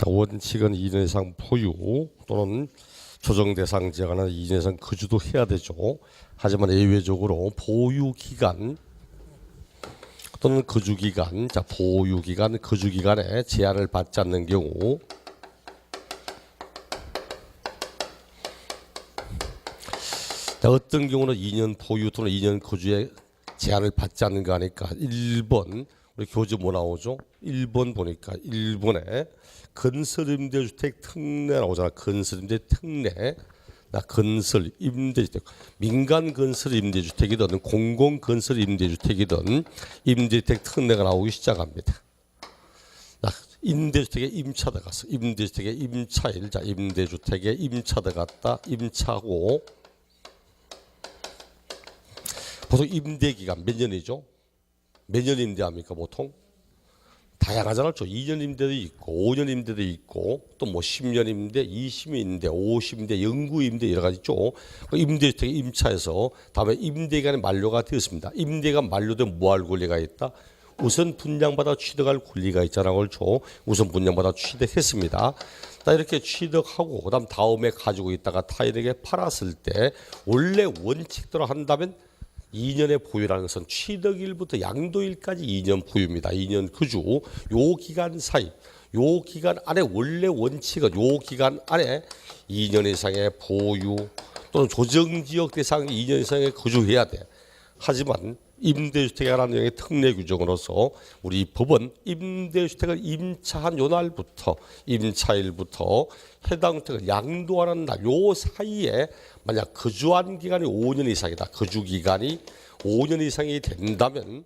자, 원칙은 2년 이상 보유 또는 조정 대상 지역하는 2년 이상 거주도 해야 되죠. 하지만 예외적으로 보유 기간 또는 거주 기간, 자 보유 기간, 거주 기간에 제한을 받지 않는 경우, 자, 어떤 경우는 2년 보유 또는 2년 거주에 제한을 받지 않는 거 하니까 1번 우리 교재 뭐 나오죠? 1번 보니까 1번에 건설임대주택 특례 나오잖아. 건설임대 특례. 나 건설 임대주택, 민간 건설 임대주택이든 공공 건설 임대주택이든 임대주택 특례가 나오기 시작합니다. 나 임대주택에 임차 들어갔어. 임대주택에 임차일. 자, 임대주택에 임차 들어갔다. 임차고 보통 임대기간 몇 년이죠? 몇 년 임대합니까 보통? 다양하잖아요. 2년 임대도 있고 5년 임대도 있고 또 뭐 10년 임대, 20년 임대, 50임대, 영구 임대 여러 가지 있죠. 임대주택에 임차해서 다음에 임대기간이 만료가 되었습니다. 임대가 만료되면 뭐 할 권리가 있다? 우선 분양받아 취득할 권리가 있잖아요. 그렇죠. 우선 분양받아 취득했습니다. 이렇게 취득하고 그다음 다음에 가지고 있다가 타인에게 팔았을 때 원래 원칙대로 한다면 2년의 보유라는 것은 취득일부터 양도일까지 2년 보유입니다. 2년 거주. 요 기간 사이, 요 기간 안에 원래 원칙은 요 기간 안에 2년 이상의 보유 또는 조정지역 대상 2년 이상의 거주해야 돼. 하지만 임대주택이라는 내용의 특례 규정으로서 우리 법은 임대주택을 임차한 요 날부터 임차일부터 해당 주택을 양도하는 날 요 사이에 만약 거주한 기간이 5년 이상이다. 거주 기간이 5년 이상이 된다면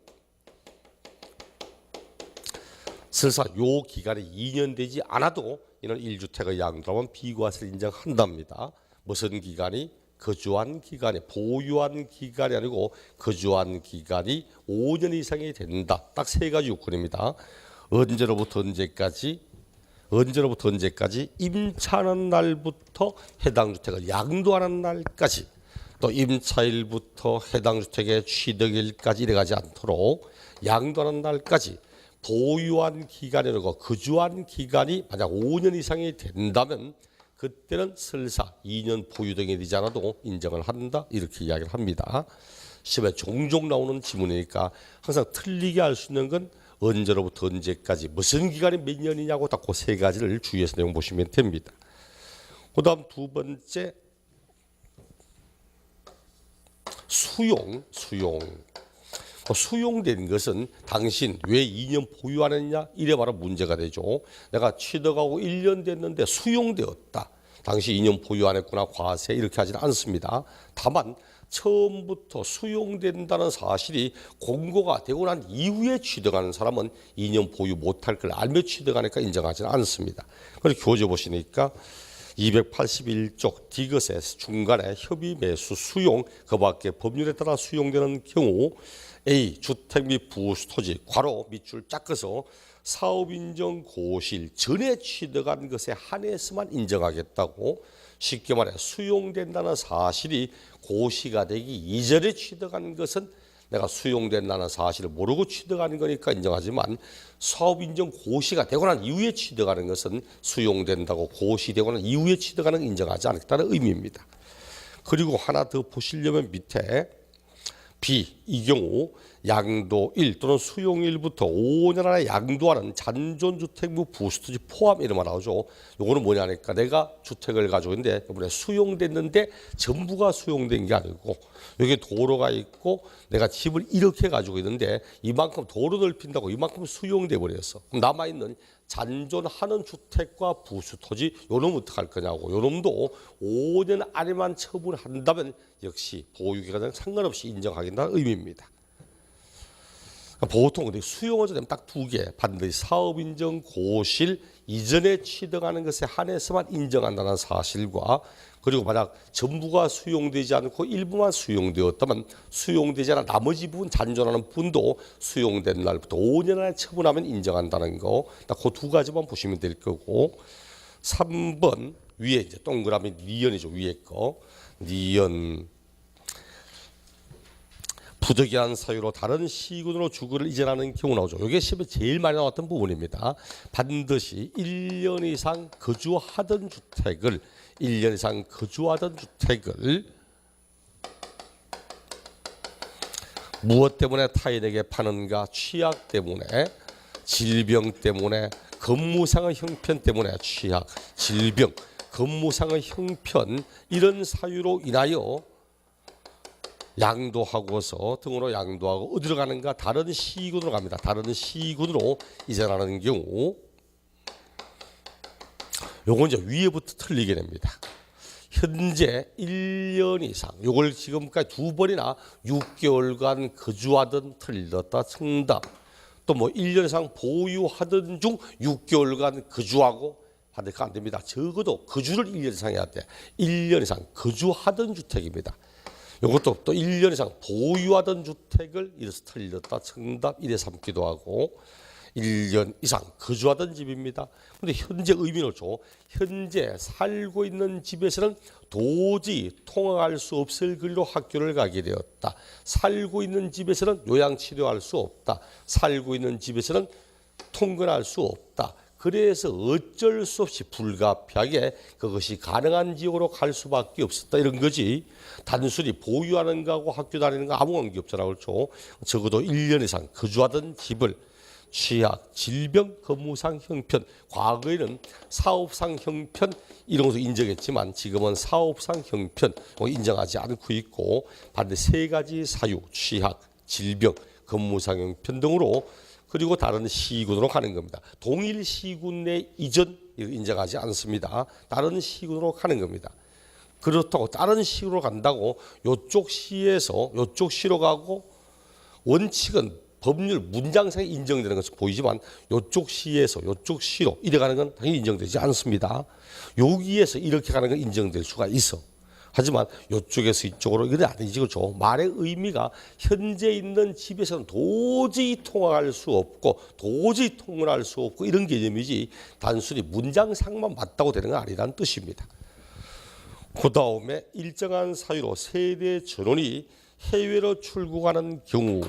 설사 요 기간이 2년 되지 않아도 이는 1주택의 양도하면 비과세를 인정한답니다. 무슨 기간이? 거주한 기간이, 보유한 기간이 아니고 거주한 기간이 5년 이상이 된다. 딱 세 가지 요건입니다. 언제로부터 언제까지? 언제로부터 언제까지? 임차하는 날부터 해당 주택을 양도하는 날까지, 또 임차일부터 해당 주택의 취득일까지 이래가지 않도록 양도하는 날까지 보유한 기간이라고 거주한 기간이 만약 5년 이상이 된다면 그때는 설사 2년 보유 등이 되지 않아도 인정을 한다. 이렇게 이야기를 합니다. 시험에 종종 나오는 지문이니까 항상 틀리게 할 수 있는 건 언제로부터 언제까지 무슨 기간이 몇 년이냐고 딱 그 세 가지를 주의해서 내용 보시면 됩니다. 그 다음 두 번째 수용된 것은 당신 왜 2년 보유 안 했냐? 이래 바로 문제가 되죠. 내가 취득하고 1년 됐는데 수용되었다. 당시 2년 보유 안 했구나. 과세 이렇게 하지는 않습니다. 다만 처음부터 수용된다는 사실이 공고가 되고 난 이후에 취득하는 사람은 2년 보유 못할 걸 알며 취득하니까 인정하지는 않습니다. 그래서 교재 보시니까 281쪽 디귿의 중간에 협의 매수 수용 그 밖에 법률에 따라 수용되는 경우 A. 주택 및 부수 토지 괄호 밑줄 쫙 꺼서 사업인정 고시일 전에 취득한 것에 한해서만 인정하겠다고. 쉽게 말해 수용된다는 사실이 고시가 되기 이전에 취득한 것은 내가 수용된다는 사실을 모르고 취득하는 거니까 인정하지만 사업인정 고시가 되고 난 이후에 취득하는 것은 수용된다고 고시되고 난 이후에 취득하는 건 인정하지 않겠다는 의미입니다. 그리고 하나 더 보시려면 밑에 B. 이 경우 양도 1 또는 수용 1부터 5년 안에 양도하는 잔존주택 무 부수토지 포함 이름만 나오죠. 요거는 뭐냐니까 내가 주택을 가지고 있는데 이번에 수용됐는데 전부가 수용된 게 아니고 여기 도로가 있고 내가 집을 이렇게 가지고 있는데 이만큼 도로 넓힌다고 이만큼 수용돼 버렸어. 그럼 남아있는 잔존하는 주택과 부수토지 요놈 어떡할 거냐고. 요놈도 5년 안에만 처분한다면 역시 보유기간은 상관없이 인정하겠다는 의미입니다. 보통 근데 수용은 되면 딱 두 개, 반드시 사업인정 고시일 이전에 취득하는 것에 한해서만 인정한다는 사실과 그리고 만약 전부가 수용되지 않고 일부만 수용되었다면 수용되지 않아 나머지 부분 잔존하는 부분도 수용된 날부터 5년 안에 처분하면 인정한다는 거. 딱 그 두 가지만 보시면 될 거고 3번 위에 이제 동그라미 니언이죠. 위에 거 니언 부득이한 사유로 다른 시군으로 주거를 이전하는 경우 나오죠. 이게 시험에 제일 많이 나왔던 부분입니다. 반드시 1년 이상 거주하던 주택을 1년 이상 거주하던 주택을 무엇 때문에 타인에게 파는가? 취약 때문에, 질병 때문에, 업무상의 형편 때문에, 취약, 질병, 업무상의 형편 이런 사유로 인하여 양도하고서 등으로 양도하고 어디로 가는가? 다른 시군으로 갑니다. 다른 시군으로 이전하는 경우 요건 이제 위에부터 틀리게 됩니다. 현재 1년 이상 요걸 지금까지 2번이나 6개월간 거주하던 틀렸다 정답. 또 뭐 1년 이상 보유하던 중 6개월간 거주하고 하니까 안 됩니다. 적어도 거주를 1년 이상 해야 돼. 1년 이상 거주하던 주택입니다. 이것도 또 1년 이상 보유하던 주택을 이래서 틀렸다 정답 이래 삼기도 하고 1년 이상 거주하던 집입니다. 그런데 현재 의미를 줘. 현재 살고 있는 집에서는 도저히 통학할 수 없을 길로 학교를 가게 되었다. 살고 있는 집에서는 요양치료할 수 없다. 살고 있는 집에서는 통근할 수 없다. 그래서 어쩔 수 없이 불가피하게 그것이 가능한 지역으로 갈 수밖에 없었다. 이런 거지. 단순히 보유하는 거하고 학교 다니는 거 아무 관계 없잖아. 그렇죠? 적어도 1년 이상 거주하던 집을 취약, 질병, 업무상 형편, 과거에는 사업상 형편 이런 것을 인정했지만 지금은 사업상 형편 인정하지 않고 있고 반드시 3가지 사유, 취약, 질병, 업무상 형편 등으로 그리고 다른 시군으로 가는 겁니다. 동일 시군 내 이전 인정하지 않습니다. 다른 시군으로 가는 겁니다. 그렇다고 다른 시군으로 간다고 이쪽 시에서 이쪽 시로 가고 원칙은 법률 문장상에 인정되는 것은 보이지만 이쪽 시에서 이쪽 시로 이래 가는 건 당연히 인정되지 않습니다. 여기에서 이렇게 가는 건 인정될 수가 있어. 하지만 이쪽에서 이쪽으로 이건 아니지. 그렇죠? 말의 의미가 현재 있는 집에서는 도저히 통화할 수 없고 도저히 통근할 수 없고 이런 개념이지 단순히 문장상만 맞다고 되는 건 아니라는 뜻입니다. 그 다음에 일정한 사유로 세대 전원이 해외로 출국하는 경우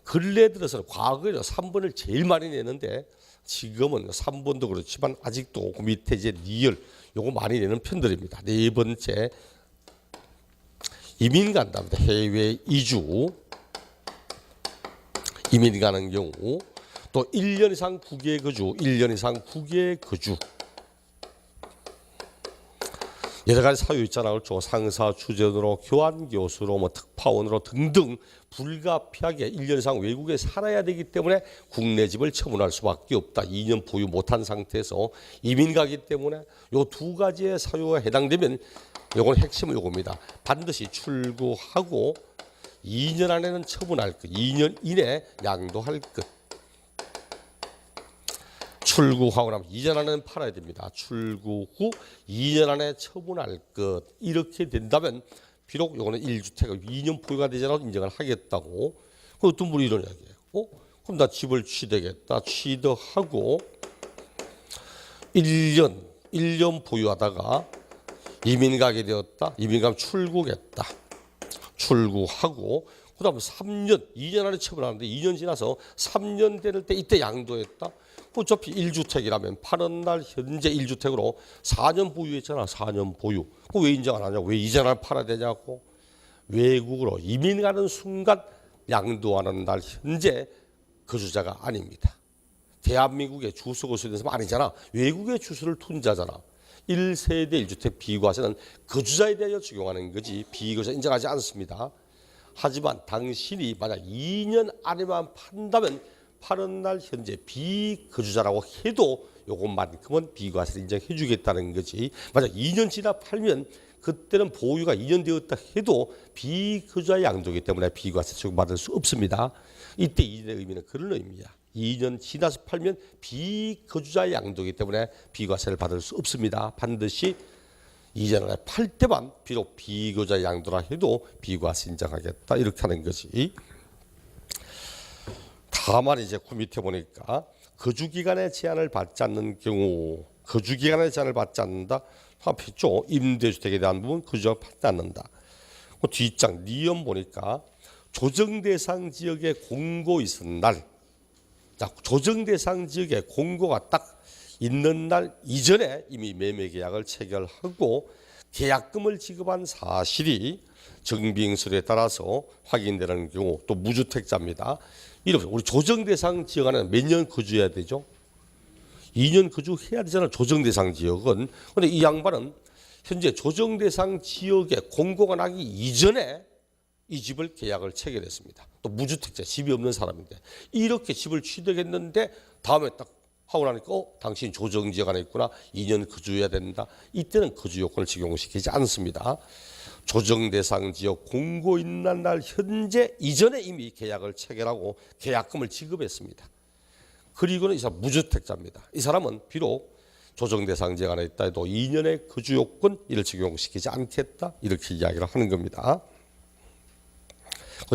근래 들어서는 과거에는 3번을 제일 많이 내는데 지금은 3번도 그렇지만 아직도 그 밑에 이제 리얼 요거 많이 내는 편들입니다. 4번째 이민 간답니다. 해외 이주 이민 가는 경우 또 1년 이상 국외 거주 1년 이상 국외 거주 여러 가지 사유 있잖아. 그렇죠? 상사 주전으로 교환 교수로 뭐 특파원으로 등등 불가피하게 1년 이상 외국에 살아야 되기 때문에 국내 집을 처분할 수밖에 없다. 2년 보유 못한 상태에서 이민 가기 때문에 요 2가지의 사유가 해당되면 요건 핵심은 요겁니다. 반드시 출구하고 2년 안에는 처분할 것, 2년 이내 양도할 것. 출구하고 나면 2년 안에는 팔아야 됩니다. 출구 후 2년 안에 처분할 것. 이렇게 된다면 비록 요거는 1주택을 2년 보유가 되지 않아도 인정을 하겠다고. 그 어떤 분이 이런 이야기예요. 그럼 나 집을 취득했다. 취득하고 1년 보유하다가 이민 가게 되었다. 이민 가면 출국했다. 출국하고 그 다음에 3년, 2년 안에 처분하는데 2년 지나서 3년 될 때 이때 양도했다. 어차피 1주택이라면 파는 날 현재 1주택으로 4년 보유했잖아. 4년 보유. 왜 인정 안 하냐고. 왜 이전을 팔아야 되냐고. 외국으로 이민 가는 순간 양도하는 날 현재 거주자가 아닙니다. 대한민국의 주소 거주된 사람 아니잖아. 외국의 주소를 둔 자잖아. 1세대 1주택 비과세는 거주자에 대하여 적용하는 거지 비거주자 인정하지 않습니다. 하지만 당신이 만약 2년 안에만 판다면 파는 날 현재 비거주자라고 해도 요것만큼은 비과세를 인정해 주겠다는 거지. 만약 2년 지나 팔면 그때는 보유가 2년 되었다 해도 비거주자의 양도이기 때문에 비과세 적용받을 수 없습니다. 이때 2년의 의미는 그런 의미야. 2년 지나서 팔면 비거주자의 양도이기 때문에 비과세를 받을 수 없습니다. 반드시 2년 안에 팔 때만 비록 비거주자의 양도라 해도 비과세 인정하겠다. 이렇게 하는 거지. 다만 이제 그 밑에 보니까 거주기간의 제한을 받지 않는 경우 거주기간의 제한을 받지 않는다. 앞이죠. 임대주택에 대한 부분 거주기간 받지 않는다. 그 뒷장 니은 보니까 조정 대상 지역에 공고 있은 날, 자, 조정 대상 지역에 공고가 딱 있는 날 이전에 이미 매매 계약을 체결하고 계약금을 지급한 사실이 정비행설에 따라서 확인되는 경우, 또 무주택자입니다. 이렇게 우리 조정 대상 지역 안에 몇 년 거주해야 되죠? 2년 거주해야 되잖아요. 조정 대상 지역은. 그런데 이 양반은 현재 조정 대상 지역에 공고가 나기 이전에 이 집을 계약을 체결했습니다. 또 무주택자, 집이 없는 사람인데 이렇게 집을 취득했는데 다음에 딱 하고 나니까 당신 조정 지역 안에 있구나. 2년 거주해야 된다. 이때는 거주 요건을 적용시키지 않습니다. 조정 대상 지역 공고 있는 날 현재 이전에 이미 계약을 체결하고 계약금을 지급했습니다. 그리고는 이 사람 무주택자입니다. 이 사람은 비록 조정 대상 지역 안에 있다 해도 2년의 거주 요건 이를 적용시키지 않겠다. 이렇게 이야기를 하는 겁니다.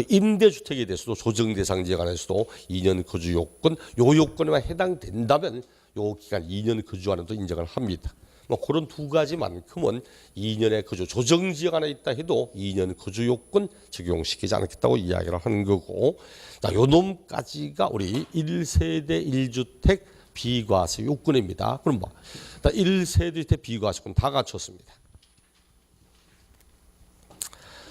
임대주택에 대해서도 조정 대상 지역 안에서도 2년 거주 요건, 요 요건에만 해당된다면 요 기간 2년 거주 안에도 인정을 합니다. 뭐 그런 두 가지만큼은 2년의 거주, 조정 지역 안에 있다 해도 2년 거주 요건 적용시키지 않겠다고 이야기를 하는 거고, 자, 요 놈까지가 우리 1세대 1주택 비과세 요건입니다. 그럼 뭐 1세대 1주택 비과세권 다 갖췄습니다.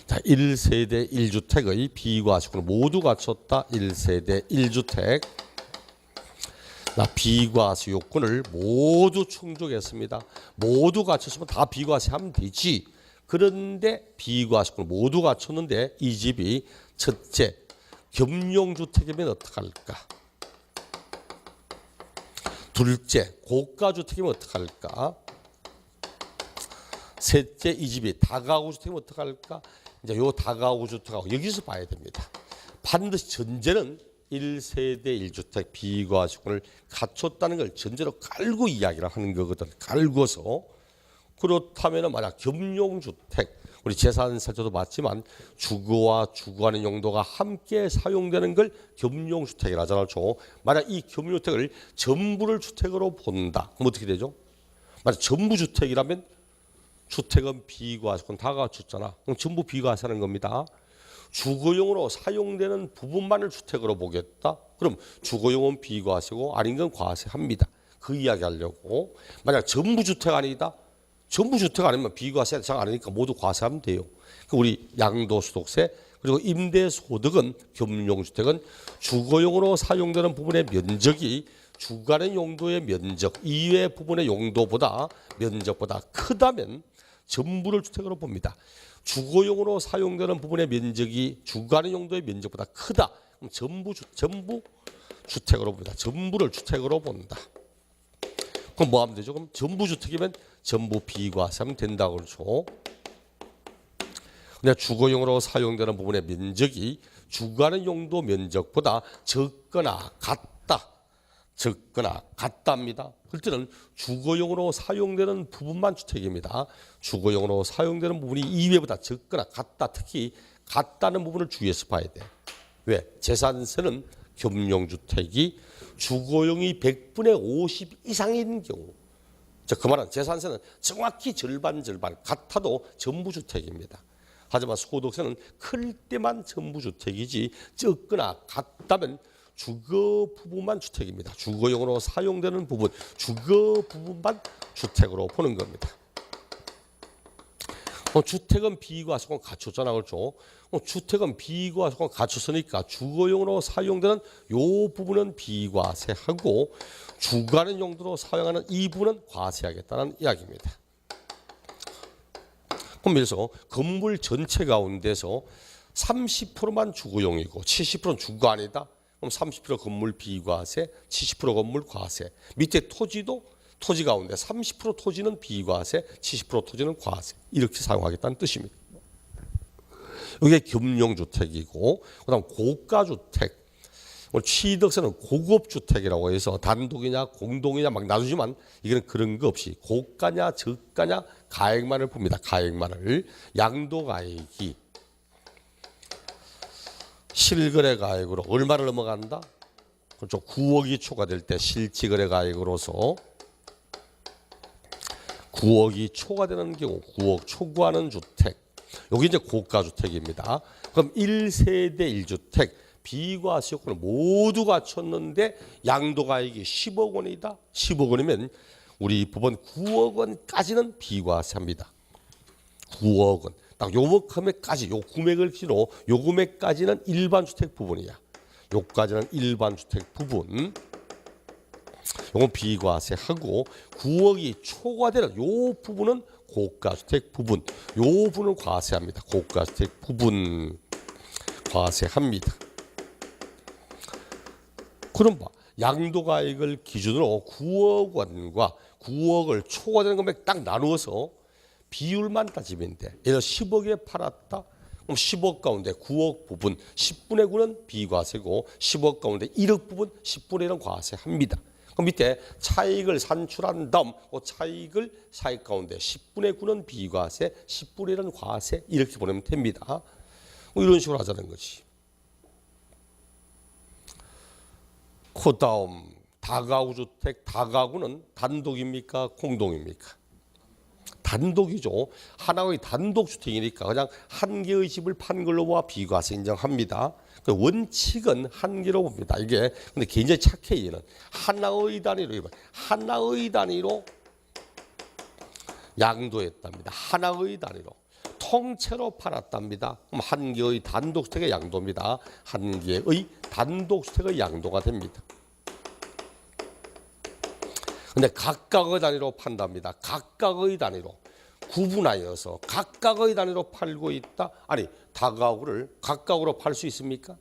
자, 1세대 1주택의 비과세권을 모두 갖췄다. 1세대 1주택. 비과세 요건을 모두 충족했습니다. 모두 갖췄으면 다 비과세하면 되지. 그런데 비과세권을 모두 갖췄는데 이 집이 첫째, 겸용주택이면 어떡할까? 둘째, 고가주택이면 어떡할까? 셋째, 이 집이 다가구주택이면 어떡할까? 이제 요 다가구주택하고 여기서 봐야 됩니다. 반드시 전제는 1세대 1주택 비과세권을 갖췄다는 걸 전제로 깔고 이야기를 하는 거거든. 깔고서. 그렇다면 만약 겸용주택, 우리 재산세조도 봤지만 주거와 주거하는 용도가 함께 사용되는 걸 겸용주택이라 하잖아요. 만약 이 겸용주택을 전부를 주택으로 본다. 그럼 어떻게 되죠? 만약 전부 주택이라면 주택은 비과세권 다 갖췄잖아. 그럼 전부 비과세하는 겁니다. 주거용으로 사용되는 부분만을 주택으로 보겠다. 그럼 주거용은 비과세고 아닌 건 과세합니다. 그 이야기 하려고. 만약 전부 주택 아니다. 전부 주택 아니면 비과세 대상 아니니까 모두 과세하면 돼요. 우리 양도소득세 그리고 임대소득은 겸용주택은 주거용으로 사용되는 부분의 면적이 주거하는 용도의 면적 이외 부분의 용도보다 면적보다 크다면 전부를 주택으로 봅니다. 주거용으로 사용되는 부분의 면적이 주거하는 용도의 면적보다 크다. 그럼 전부 주택으로 봅니다. 전부를 주택으로 본다. 그럼 뭐 하면 되죠? 그럼 전부 주택이면 전부 비과세하면 된다고 그러죠. 근데 주거용으로 사용되는 부분의 면적이 주거하는 용도 면적보다 적거나 같답니다. 그럴 때는 주거용으로 사용되는 부분만 주택입니다. 주거용으로 사용되는 부분이 이외보다 적거나 같다. 특히 같다는 부분을 주의해서 봐야 돼. 왜? 재산세는 겸용주택이 주거용이 100분의 50 이상인 경우, 그 말은 재산세는 정확히 절반 같아도 전부주택입니다. 하지만 소득세는 클 때만 전부주택이지 적거나 같다면 주거 부분만 주택입니다. 주거용으로 사용되는 부분, 주거 부분만 주택으로 보는 겁니다. 주택은 비과세권 갖췄잖아, 그렇죠? 주택은 비과세권 갖췄으니까 주거용으로 사용되는 요 부분은 비과세하고 주거하는 용도로 사용하는 이 부분은 과세하겠다는 이야기입니다. 그럼 그래서 건물 전체 가운데서 30%만 주거용이고 70%는 주거 아니다. 그럼 30% 건물 비과세, 70% 건물 과세. 밑에 토지 가운데 30% 토지는 비과세, 70% 토지는 과세. 이렇게 사용하겠다는 뜻입니다. 이게 겸용주택이고, 그다음 고가주택. 취득세는 고급주택이라고 해서 단독이냐 공동이냐 막 나누지만 이거는 그런 거 없이 고가냐 저가냐 가액만을 봅니다. 가액만을. 양도가액이 실거래 가액으로 얼마를 넘어간다? 그렇죠. 9억이 초과될 때 실지거래 가액으로서 9억이 초과되는 경우 9억 초과하는 주택. 여기 이제 고가주택입니다. 그럼 1세대 1주택 비과세 요건을 모두 갖췄는데 양도가액이 10억 원이다. 10억 원이면 우리 법원 9억 원까지는 비과세합니다. 9억 원. 딱 요만큼까지 요 금액을 기로 요 금액까지는 일반 주택 부분이야. 요까지는 일반 주택 부분. 요건 비과세하고 9억이 초과되는 요 부분은 고가주택 부분. 요 부분은 과세합니다. 고가주택 부분 과세합니다. 그럼 봐. 양도가액을 기준으로 9억 원과 9억을 초과되는 금액 딱 나누어서 비율만 따지면 돼. 예를 들어 10억에 팔았다. 그럼 10억 가운데 9억 부분 10분의 9는 비과세고 10억 가운데 1억 부분 10분의 1은 과세합니다. 그럼 밑에 차익을 산출한 다음 그 차익을 차익 가운데 10분의 9는 비과세 10분의 1은 과세 이렇게 보내면 됩니다. 이런 식으로 하자는 거지. 그 다음 다가구 주택, 다가구는 단독입니까? 공동입니까? 단독이죠. 하나의 단독주택이니까 그냥 한 개의 집을 판 걸로 봐 비과세 인정합니다. 원칙은 한 개로 봅니다. 이게 근데 굉장히 착해 얘는. 하나의 단위로 양도했답니다. 하나의 단위로. 통째로 팔았답니다. 그럼 한 개의 단독주택의 양도입니다. 한 개의 단독주택의 양도가 됩니다. 근데 각각의 단위로 판답니다. 각각의 단위로 구분하여서 각각의 단위로 팔고 있다. 아니 다가구를 각각으로 팔 수 있습니까?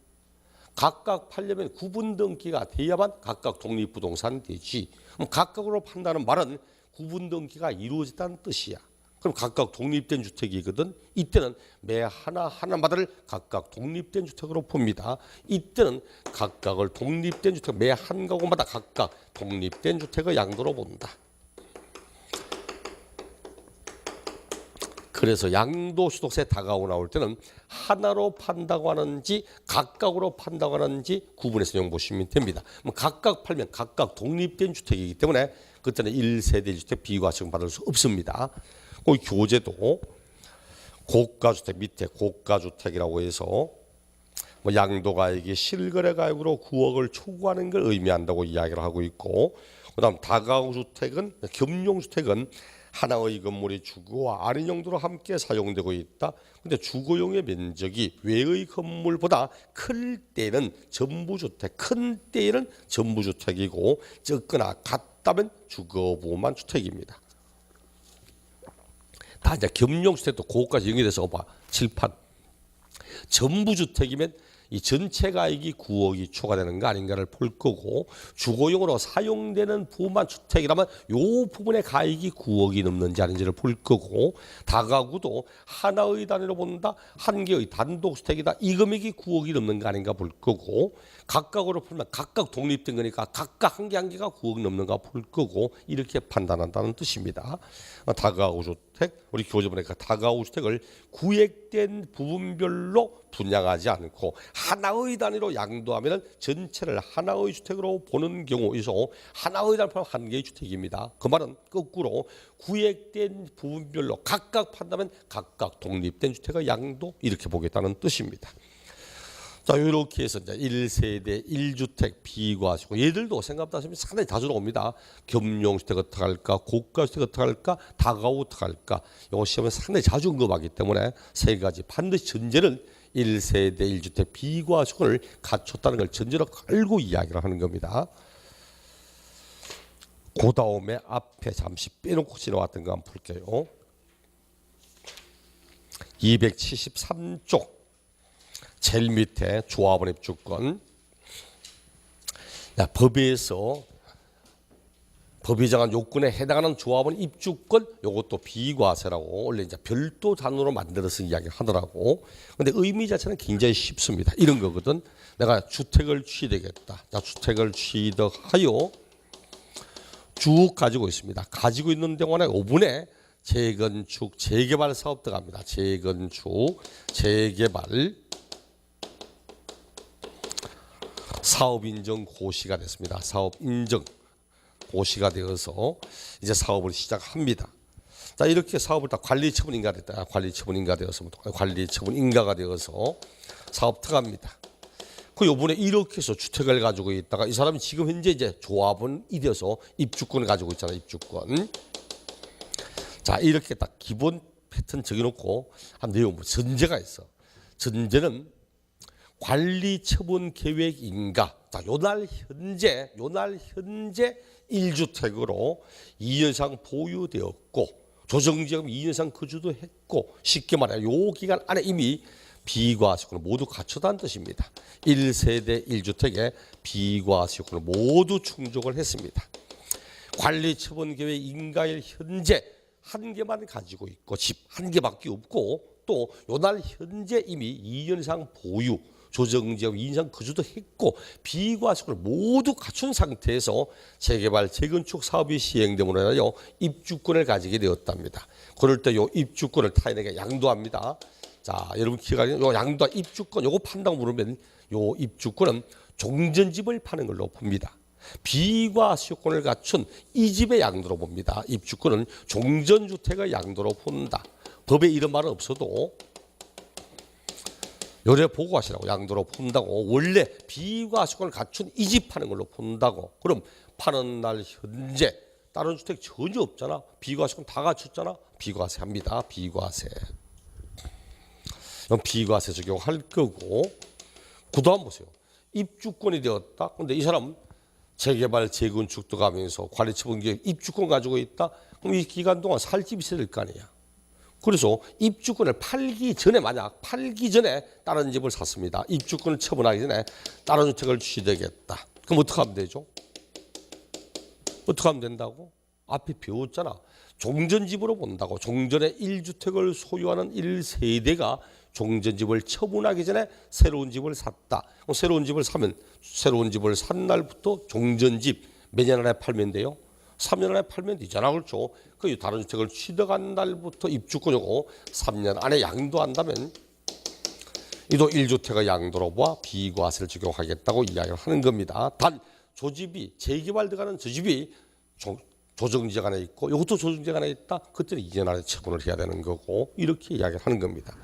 각각 팔려면 구분 등기가 돼야만 각각 독립부동산 되지. 그럼 각각으로 판다는 말은 구분 등기가 이루어졌다는 뜻이야. 그럼 각각 독립된 주택이거든. 이때는 매 하나마다를 각각 독립된 주택으로 봅니다. 이때는 각각을 독립된 주택 매 한 가구마다 각각 독립된 주택의 양도로 본다. 그래서 양도소득세 다가구 나올 때는 하나로 판다고 하는지 각각으로 판다고 하는지 구분해서 용보시면 됩니다. 각각 팔면 각각 독립된 주택이기 때문에 그때는 1세대 1주택 비과세금 받을 수 없습니다. 그 교재도 고가주택 밑에 고가주택이라고 해서 양도가액이 실거래가액으로 9억을 초과하는 걸 의미한다고 이야기를 하고 있고, 그다음 다가구주택은 겸용주택은 하나의 건물이 주거와 아닌 용도로 함께 사용되고 있다. 근데 주거용의 면적이 외의 건물보다 클 때는 전부주택, 큰 때에는 전부주택이고 적거나 같다면 주거부만 주택입니다. 다 이제 겸용주택도 그것까지 연결해서 봐. 칠판. 전부주택이면 이 전체 가액이 9억이 초과되는 거 아닌가를 볼 거고, 주거용으로 사용되는 부분만 주택이라면 이 부분의 가액이 9억이 넘는지 아닌지를 볼 거고, 다가구도 하나의 단위로 본다, 한 개의 단독주택이다, 이 금액이 9억이 넘는 거 아닌가 볼 거고, 각각으로 풀면 각각 독립된 거니까 각각 한 개 한 개가 9억 넘는가 볼 거고, 이렇게 판단한다는 뜻입니다. 다가구주택, 우리 교재 보니까 다가구주택을 구획된 부분별로 분양하지 않고 하나의 단위로 양도하면 전체를 하나의 주택으로 보는 경우에서 하나의 단위로 한 개의 주택입니다. 그 말은 거꾸로 구획된 부분별로 각각 판다면 각각 독립된 주택의 양도 이렇게 보겠다는 뜻입니다. 자, 이렇게 해서 이제 1세대 1주택 비과세, 얘들도 생각보다 상당히 자주 나옵니다. 겸용주택 어떻게 할까, 고가주택 어떻게 할까, 다가구 어떻게 할까. 이거 시험에 상당히 자주 언급하기 때문에 세 가지 반드시 전제는 1세대 1주택 비과세를 갖췄다는 걸 전제로 깔고 이야기를 하는 겁니다. 그 다음에 앞에 잠시 빼놓고 지나왔던 거 한번 볼게요. 273쪽 제일 밑에 조합원 입주권. 법에서 법이 정한 요건에 해당하는 조합원 입주권, 요것도 비과세라고 원래 이제 별도 단어로 만들어서 이야기하더라고. 근데 의미 자체는 굉장히 쉽습니다. 이런 거거든. 내가 주택을 취득했다. 자, 주택을 취득하여 쭉 가지고 있습니다. 가지고 있는 동안에 5분에 재건축, 재개발 사업 들어갑니다. 재건축, 재개발 사업 인정 고시가 됐습니다. 사업 인정 고시가 되어서 이제 사업을 시작합니다. 자, 이렇게 사업을 다 관리처분 인가가 됐다. 관리처분 인가 되어서 관리처분 인가가 되어서 사업 들어갑니다. 그 요번에 이렇게 해서 주택을 가지고 있다가 이 사람이 지금 현재 이제 조합원이 되어서 입주권을 가지고 있잖아. 입주권. 자, 이렇게 딱 기본 패턴 정해놓고 한 내용 전제가 있어. 전제는 관리처분 계획 인가. 자, 요날 현재 1주택으로 2년 이상 보유되었고 조정지역 2년 이상 거주도 했고 쉽게 말해 요 기간 안에 이미 비과세요건을 모두 갖췄다는 뜻입니다. 1세대 1주택에 비과세요건을 모두 충족을 했습니다. 관리처분 계획 인가일 현재 한 개만 가지고 있고 집 한 개밖에 없고 또 요날 현재 이미 2년 이상 보유 조정지역 2년 이상 거주도 했고 비과세요건을 모두 갖춘 상태에서 재개발 재건축 사업이 시행됨으로 인하여 입주권을 가지게 되었답니다. 그럴 때 요 입주권을 타인에게 양도합니다. 자, 여러분 기억하세요? 요 양도 입주권 요거 판다고 물으면 요 입주권은 종전집을 파는 걸로 봅니다. 비과세요건을 갖춘 이 집의 양도로 봅니다. 입주권은 종전주택의 양도로 본다. 법에 이런 말은 없어도 요래 보고 하시라고. 양도로 본다고. 원래 비과세요건을 갖춘 이 집 파는 걸로 본다고. 그럼 파는 날 현재 다른 주택 전혀 없잖아. 비과세요건 다 갖췄잖아. 비과세 합니다. 비과세. 비과세 적용할 거고. 그다음 보세요. 입주권이 되었다. 근데 이 사람 재개발 재건축도 가면서 관리처분 계획 입주권 가지고 있다. 그럼 이 기간 동안 살 집이 있어야 될 거 아니야. 그래서 입주권을 팔기 전에 만약 팔기 전에 다른 집을 샀습니다. 입주권을 처분하기 전에 다른 주택을 취득했다. 그럼 어떻게 하면 되죠? 어떻게 하면 된다고? 앞에 배웠잖아. 종전집으로 본다고. 종전에 1주택을 소유하는 1세대가 종전집을 처분하기 전에 새로운 집을 샀다. 그럼 새로운 집을 사면 새로운 집을 산 날부터 종전집 몇 년 안에 팔면 돼요? 3년 안에 팔면 되잖아. 그렇죠? 그 다른 주택을 취득한 날부터 입주권이고 3년 안에 양도한다면 이도 1주택의 양도로 보아 비과세를 적용하겠다고 이야기를 하는 겁니다. 단 조집이 재개발 들어가는 저 집이 조정지역 안에 있고 이것도 조정지역 안에 있다. 그때는 2년 안에 처분을 해야 되는 거고 이렇게 이야기를 하는 겁니다.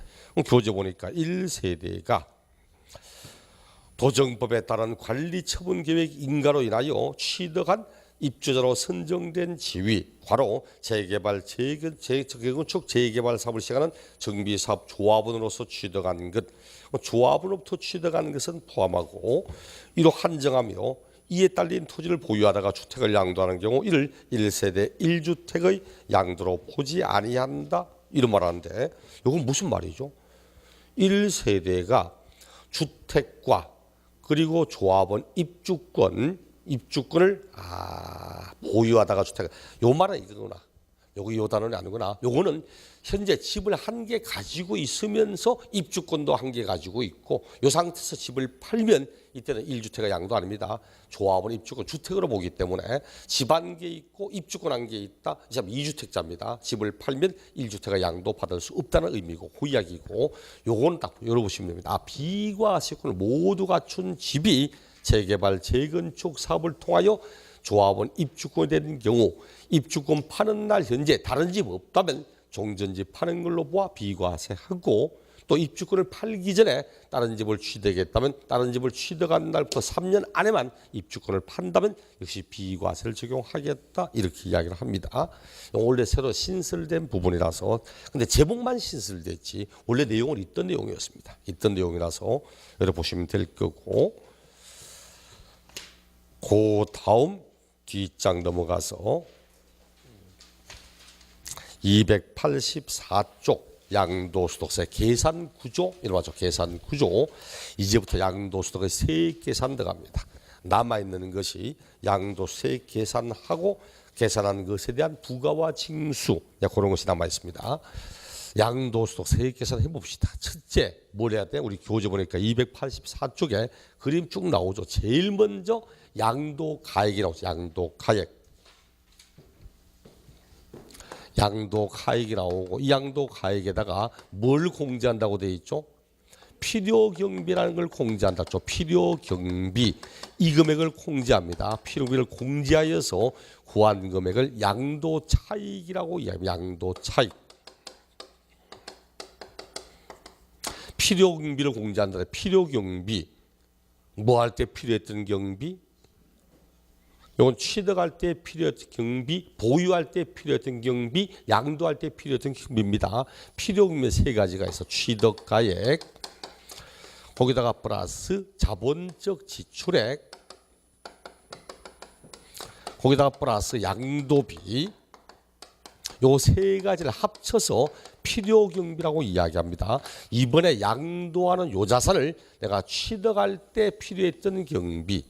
교재 보니까 1세대가 도정법에 따른 관리처분계획 인가로 인하여 취득한 입주자로 선정된 지위, 바로 재개발, 재건축, 재개발 사업을 시행하는 정비사업 조합원으로서 취득한 것, 조합원으로부터 취득한 것은 포함하고 이로 한정하며 이에 딸린 토지를 보유하다가 주택을 양도하는 경우 이를 1세대 1주택의 양도로 보지 아니한다. 이런 말하는데 이건 무슨 말이죠? 1세대가 주택과 그리고 조합원 입주권을 보유하다가 주택. 요 말은 이거구나. 여기 요 단어는 아니구나. 요거는 현재 집을 한 개 가지고 있으면서 입주권도 한 개 가지고 있고 요 상태에서 집을 팔면 이때는 1주택의 양도 아닙니다. 조합원 입주권 주택으로 보기 때문에 집 한 개 있고 입주권 한 개 있다. 이 사람 2주택자입니다. 집을 팔면 1주택의 양도 받을 수 없다는 의미고 그 이야기고 요거는 딱 열어보시면 됩니다. 비과세권을 모두 갖춘 집이 재개발 재건축 사업을 통하여 조합원 입주권이 되는 경우 입주권 파는 날 현재 다른 집 없다면 종전집 파는 걸로 보아 비과세하고 또 입주권을 팔기 전에 다른 집을 취득했다면 다른 집을 취득한 날부터 3년 안에만 입주권을 판다면 역시 비과세를 적용하겠다 이렇게 이야기를 합니다. 원래 새로 신설된 부분이라서 근데 제목만 신설됐지 원래 내용은 있던 내용이었습니다. 있던 내용이라서 여러분 보시면 될 거고 그 다음 뒷장 넘어가서 284쪽 양도소득세 계산구조 이름하죠. 계산구조 이제부터 양도소득의 세계산 들어갑니다. 남아있는 것이 양도세 계산하고 계산한 것에 대한 부가와 징수 그런 것이 남아있습니다. 양도소득 세계산 해봅시다. 첫째 뭘 해야 돼? 우리 교재 보니까 284쪽에 그림 쭉 나오죠. 제일 먼저 양도가액이 나오죠. 양도가액이 나오고 이 양도가액에다가 뭘 공제한다고 되어 있죠? 필요경비라는 걸 공제한다. 필요경비 이 금액을 공제합니다. 필요경비를 공제하여서 구한 금액을 양도차익이라고 이야기합니다. 양도차익. 필요경비를 공제한다. 필요경비 뭐 할 때 필요했던 경비? 이건 취득할 때 필요했던 경비, 보유할 때 필요했던 경비, 양도할 때 필요했던 경비입니다. 필요경비 세 가지가 있어. 취득가액, 거기다가 플러스 자본적 지출액, 거기다가 플러스 양도비. 요 세 가지를 합쳐서 필요경비라고 이야기합니다. 이번에 양도하는 요 자산을 내가 취득할 때 필요했던 경비,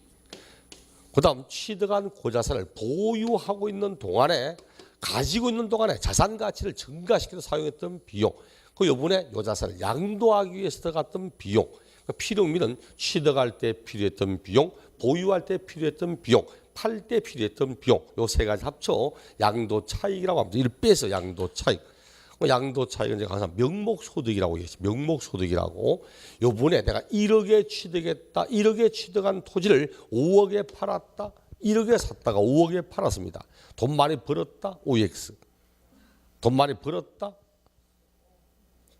그 다음 취득한 그 자산을 보유하고 있는 동안에, 가지고 있는 동안에 자산 가치를 증가시켜서 사용했던 비용, 그 요번에 요 자산을 양도하기 위해서 들어갔던 비용. 필요경비는 취득할 때 필요했던 비용, 보유할 때 필요했던 비용, 팔 때 필요했던 비용, 요 세 가지 합쳐 양도차익이라고 합니다. 이를 빼서 양도차익. 양도차익은 제가 항상 명목소득이라고 얘기했어요. 명목소득이라고. 요번에 내가 1억에 취득했다. 1억에 취득한 토지를 5억에 팔았다. 1억에 샀다가 5억에 팔았습니다. 돈 많이 벌었다. OX. 돈 많이 벌었다.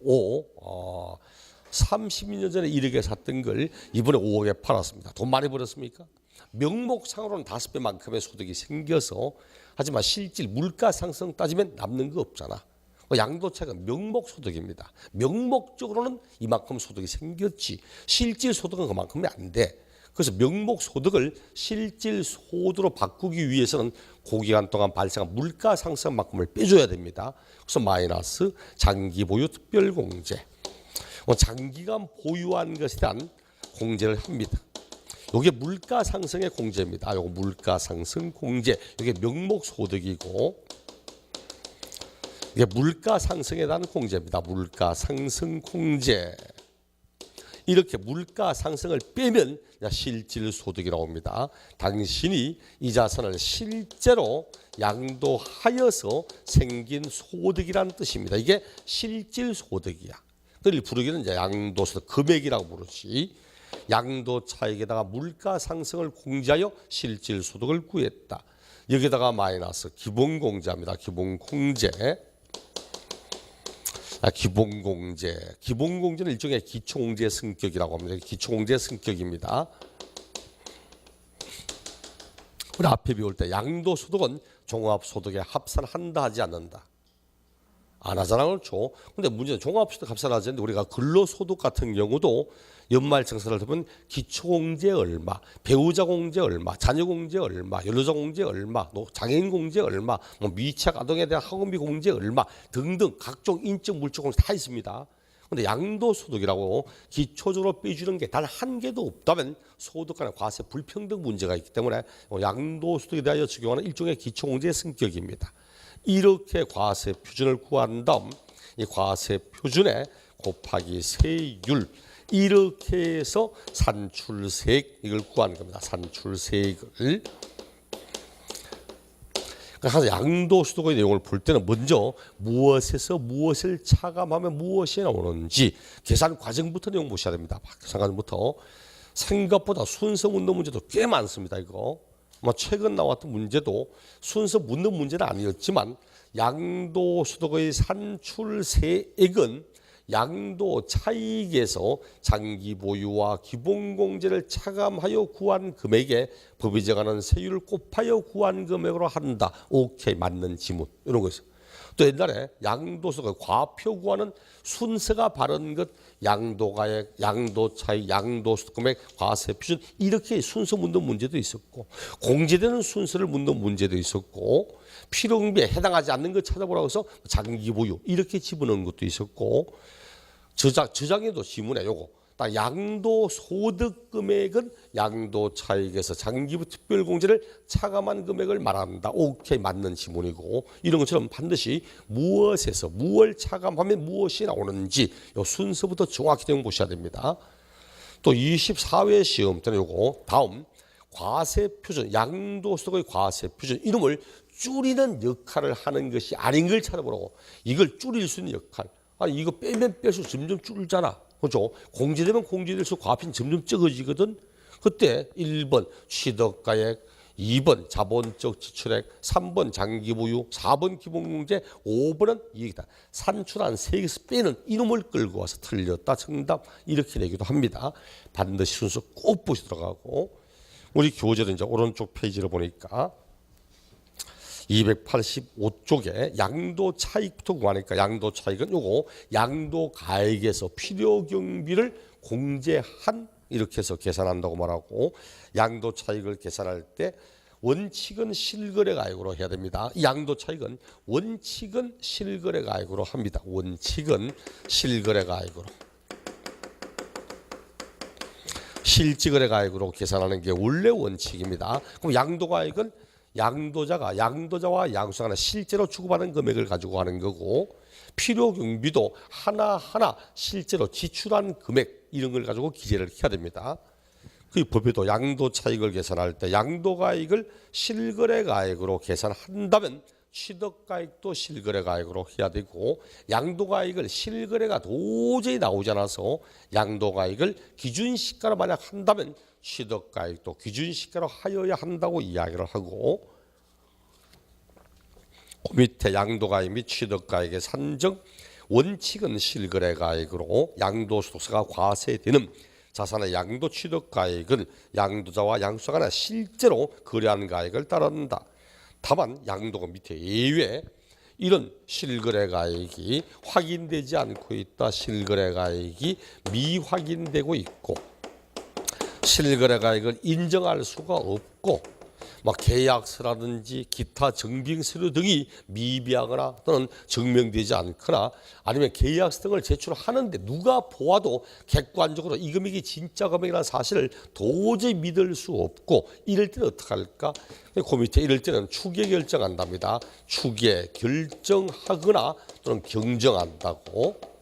O. 32년 전에 1억에 샀던 걸 이번에 5억에 팔았습니다. 돈 많이 벌었습니까? 명목상으로는 5배만큼의 소득이 생겨서, 하지만 실질 물가 상승 따지면 남는 거 없잖아. 양도차익은 명목소득입니다. 명목적으로는 이만큼 소득이 생겼지 실질 소득은 그만큼이 안 돼. 그래서 명목소득을 실질 소득으로 바꾸기 위해서는 그 기간 동안 발생한 물가 상승만큼을 빼줘야 됩니다. 그래서 마이너스 장기 보유 특별 공제. 장기간 보유한 것에 대한 공제를 합니다. 이게 물가 상승의 공제입니다. 요거 물가 상승 공제. 이게 명목소득이고, 이게 물가 상승에 대한 공제입니다. 물가 상승 공제. 이렇게 물가 상승을 빼면 실질 소득이 나옵니다. 당신이 이 자산을 실제로 양도하여서 생긴 소득이라는 뜻입니다. 이게 실질 소득이야. 그걸 부르기는 이제 양도소득 금액이라고 부르지. 양도 차익에다가 물가 상승을 공제하여 실질 소득을 구했다. 여기다가 마이너스 기본 공제합니다. 기본 공제. 기본 공제. 기본 공제는 일종의 기초 공제 성격이라고 합니다. 기초 공제 성격입니다. 우리 앞에 배울 때 양도 소득은 종합 소득에 합산한다 하지 않는다. 안 하잖아. 그렇죠. 근데 문제는 종합소득 합산하지 않는데, 우리가 근로소득 같은 경우도 연말정산을 해보면 기초공제 얼마, 배우자공제 얼마, 자녀공제 얼마, 연로자공제 얼마, 장애인공제 얼마, 미취학 아동에 대한 학원비 공제 얼마 등등 각종 인적 물적 공제 다 있습니다. 근데 양도소득이라고 기초적으로 빼주는 게 단 한 개도 없다면 소득 간의 과세 불평등 문제가 있기 때문에 양도소득에 대하여 적용하는 일종의 기초공제 성격입니다. 이렇게 과세 표준을 구한 다음 이 과세 표준에 곱하기 세율, 이렇게 해서 산출세액 이걸 구하는 겁니다. 산출세액을. 그래서 양도소득의 내용을 볼 때는 먼저 무엇에서 무엇을 차감하면 무엇이 나오는지 계산 과정부터 내용 보셔야 됩니다. 계산 과정부터. 생각보다 순서 묻는 문제도 꽤 많습니다. 이거. 최근 나왔던 문제도 순서 묻는 문제는 아니었지만, 양도소득의 산출세액은 양도 차익에서 장기 보유와 기본 공제를 차감하여 구한 금액에 법이 정하는 세율을 곱하여 구한 금액으로 한다. 오케이, 맞는 지문. 이런 거 있어요. 또 옛날에 양도소득 과표 구하는 순서가 바른 것, 양도가액, 양도차익, 양도소득 금액, 과세 표준, 이렇게 순서 묻는 문제도 있었고, 공제되는 순서를 묻는 문제도 있었고, 필요경비에 해당하지 않는 것 찾아보라고 해서 장기 보유 이렇게 집어넣은 것도 있었고, 저장에도 지문에 요거 딱 양도소득 금액은 양도차익에서 장기부 특별공제를 차감한 금액을 말한다. 오케이, 맞는 지문이고, 이런 것처럼 반드시 무엇에서 무엇을 차감하면 무엇이 나오는지 요 순서부터 정확히 내용 보셔야 됩니다. 또 24회 시험 때는 요거 다음 과세 표준, 양도소득의 과세 표준, 이름을 줄이는 역할을 하는 것이 아닌 걸 찾아보라고. 이걸 줄일 수 있는 역할. 아니 이거 빼면 뺄수록 점점 줄잖아. 그죠? 공제되면 공제될수록 과표는 점점 적어지거든. 그때 1번 취득가액, 2번 자본적 지출액, 3번 장기보유, 4번 기본공제, 5번은 이익이다. 산출한 3개에서 빼는 이놈을 끌고 와서 틀렸다. 정답 이렇게 내기도 합니다. 반드시 순서 꼭 보시도록 하고 우리 교재는 이제 오른쪽 페이지를 보니까 285쪽에 양도 차익부터 구하니까 양도 차익은 요거 양도 가액에서 필요 경비를 공제한 이렇게 해서 계산한다고 말하고 양도 차익을 계산할 때 원칙은 실거래 가액으로 해야 됩니다. 양도 차익은 원칙은 실거래 가액으로 합니다. 원칙은 실거래 가액으로. 실지거래 가액으로 계산하는 게 원래 원칙입니다. 그럼 양도 가액은 양도자와 양수가 실제로 주고받은 금액을 가지고 하는 거고 필요 경비도 하나하나 실제로 지출한 금액 이런 걸 가지고 기재를 해야 됩니다. 그 법에도 양도 차익을 계산할 때 양도 가액을 실거래 가액으로 계산한다면 취득 가액도 실거래 가액으로 해야 되고 양도 가액을 실거래가 도저히 나오지 않아서 양도 가액을 기준시가로 만약 한다면 취득 가액도 기준시가로 하여야 한다고 이야기를 하고 그 밑에 양도 가액 및 취득 가액의 산정 원칙은 실거래 가액으로 양도소득세가 과세되는 자산의 양도 취득 가액은 양도자와 양수가 간에 실제로 거래한 가액을 따른다. 다만 양도가 밑에 예외 이런 실거래 가액이 확인되지 않고 있다. 실거래 가액이 미확인되고 있고 실거래 가액을 인정할 수가 없고 막 계약서라든지 기타 증빙서류 등이 미비하거나 또는 증명되지 않거나 아니면 계약서 등을 제출하는데 누가 보아도 객관적으로 이 금액이 진짜 금액이라는 사실을 도저히 믿을 수 없고 이럴 때는 어떻게 할까? 그 밑에 이럴 때는 추계 결정한답니다. 추계 결정하거나 또는 경정한다고.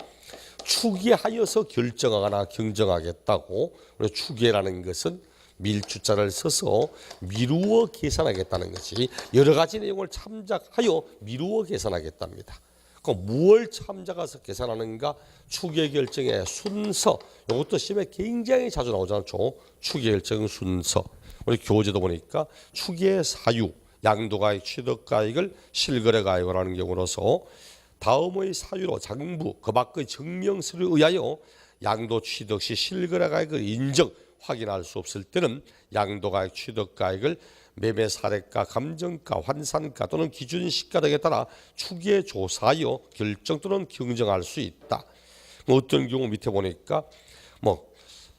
추계하여서 결정하거나 경정하겠다고. 그래서 추계라는 것은 밀주자를 써서 미루어 계산하겠다는 것이 여러 가지 내용을 참작하여 미루어 계산하겠답니다. 그럼 무엇을 참작해서 계산하는가? 추계 결정의 순서. 이것도 시험에 굉장히 자주 나오지 않죠? 추계 결정 순서. 우리 교재도 보니까 추계 사유, 양도가액, 취득가액을 실거래가액으로 하는 경우로서 다음의 사유로 장부, 그 밖의 증명서를 의하여 양도 취득 시 실거래가액을 인정, 확인할 수 없을 때는 양도가액, 취득가액을 매매 사례가, 감정가, 환산가 또는 기준시가 등에 따라 추계 조사하여 결정 또는 경정할 수 있다. 어떤 경우 밑에 보니까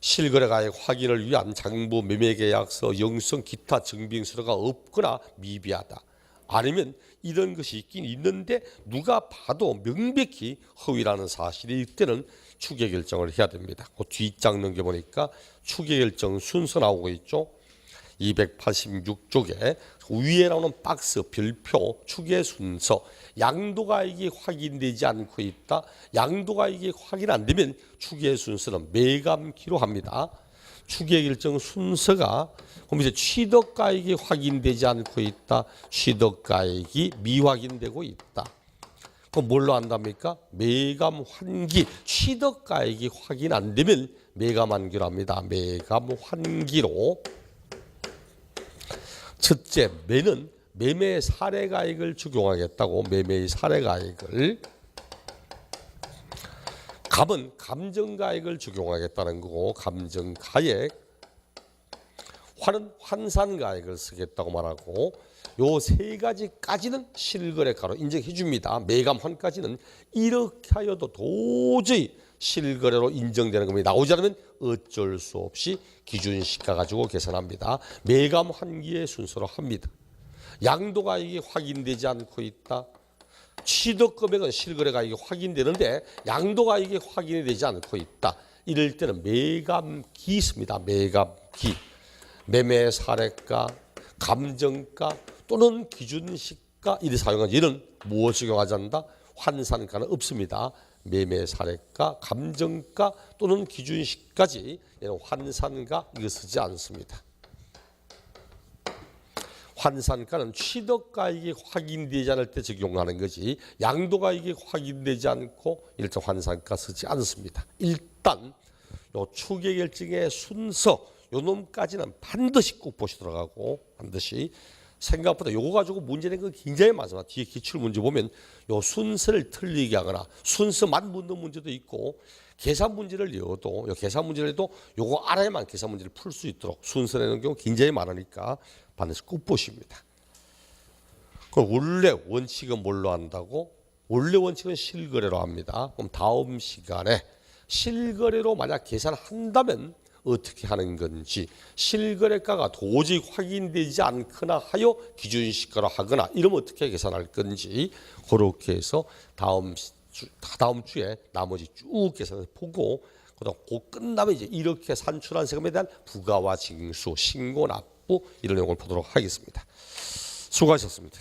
실거래가액 확인을 위한 장부, 매매계약서, 영성, 기타 증빙서류가 없거나 미비하다. 아니면 이런 것이 있긴 있는데 누가 봐도 명백히 허위라는 사실이 있을 때는 추계 결정을 해야 됩니다. 그 뒷장 넘겨보니까 추계 결정 순서 나오고 있죠. 286쪽에 위에 나오는 박스 별표 추계 순서 양도가액이 확인되지 않고 있다. 양도가액이 확인 안 되면 추계 순서는 매감기로 합니다. 추계 결정 순서가 그럼 이제 취득가액이 확인되지 않고 있다. 취득가액이 미확인되고 있다. 그럼 뭘로 한답니까? 매감 환기. 취득가액이 확인 안 되면 매감 환기로 합니다. 매감 환기로. 첫째, 매는 매매 사례가액을 적용하겠다고 매매의 사례가액을. 감은 감정가액을 적용하겠다는 거고 감정가액. 환은 환산가액을 쓰겠다고 말하고 요 세 가지까지는 실거래가로 인정해 줍니다. 매감환까지는 이렇게 하여도 도저히 실거래로 인정되는 겁니다. 나오지 않으면 어쩔 수 없이 기준시가 가지고 계산합니다. 매감환기의 순서로 합니다. 양도가액이 확인되지 않고 있다. 취득금액은 실거래가액이 확인되는데 양도가액이 확인이 되지 않고 있다. 이럴 때는 매감기 있습니다. 매감기. 매매 사례가, 감정가 또는 기준시가 이를 사용한 이는 무엇을 적용하지 않는다? 환산가는 없습니다. 매매 사례가, 감정가 또는 기준시까지 환산가 이거 쓰지 않습니다. 환산가는 취득가액이 확인되지 않을 때 적용하는 거지 양도가액이 확인되지 않고 일정 환산가 쓰지 않습니다. 일단 요 추계결정의 순서 요 놈까지는 반드시 꼭 보시도록 하고 반드시 생각보다 요거 가지고 문제 낸 거 굉장히 많습니다. 뒤에 기출 문제 보면 요 순서를 틀리게 하거나 순서만 묻는 문제도 있고 계산 문제를 내어도 요 계산 문제를 해도 요거 알아야만 계산 문제를 풀 수 있도록 순서 내는 경우 굉장히 많으니까 반드시 꼭 보십니다. 그럼 원래 원칙은 뭘로 한다고? 원래 원칙은 실거래로 합니다. 그럼 다음 시간에 실거래로 만약 계산한다면 어떻게 하는 건지 실거래가가 도저히 확인되지 않거나 하여 기준시가로 하거나 이러면 어떻게 계산할 건지 그렇게 해서 다음 주에 나머지 쭉 계산해서 보고 그다음 그 끝나면 이제 이렇게 산출한 세금에 대한 부가와 징수, 신고, 납부 이런 내용을 보도록 하겠습니다. 수고하셨습니다.